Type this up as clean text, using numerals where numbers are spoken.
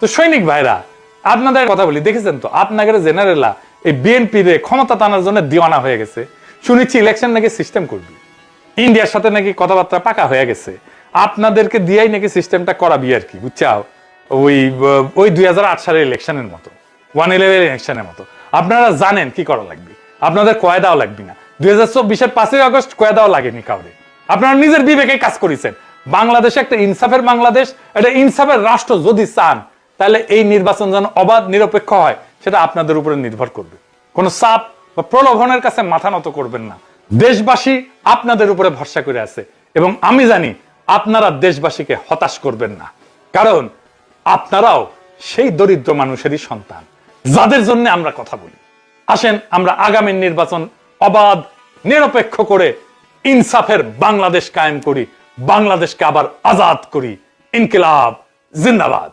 তো সৈনিক ভাইরা, আপনাদের কথা বলি, দেখেছেন তো আপনাদের জেনারেলরা এই বিএনপি রে ক্ষমতা টানার জন্য দিওয়ানা হয়ে গেছে। শুনেছি ইলেকশন নাকি সিস্টেম করবি, ইন্ডিয়ার সাথে নাকি কথাবার্তা পাকা হয়ে গেছে, আপনাদেরকে দিয়াই নাকি সিস্টেমটা করাবি আর কি, বুঝছাও? ওই 2008 সালের ইলেকশনের মতো, 111 ইলেকশনের মতো। আপনারা জানেন কি করা লাগবে, আপনাদের কয়েদাও লাগবে না। 2024-এর 5ই আগস্ট কয়েদাও লাগেনি কাউরে, আপনারা নিজের বিবেকে কাজ করেছেন। বাংলাদেশে একটা ইনসাফের বাংলাদেশ, একটা ইনসাফের রাষ্ট্র যদি চান, তাহলে এই নির্বাচন যেন অবাধ নিরপেক্ষ হয়, সেটা আপনাদের উপরে নির্ভর করবে। কোন চাপ বা প্রলোভনের কাছে মাথা নত করবেন না। দেশবাসী আপনাদের উপরে ভরসা করে আছে এবং আমি জানি আপনারা দেশবাসীকে হতাশ করবেন না, কারণ আপনারাও সেই দরিদ্র মানুষেরই সন্তান যাদের জন্য আমরা কথা বলি। আসেন আমরা আগামী নির্বাচন অবাধ নিরপেক্ষ করে ইনসাফের বাংলাদেশ কায়েম করি, বাংলাদেশকে আবার আজাদ করি। ইনকিলাব জিন্দাবাদ।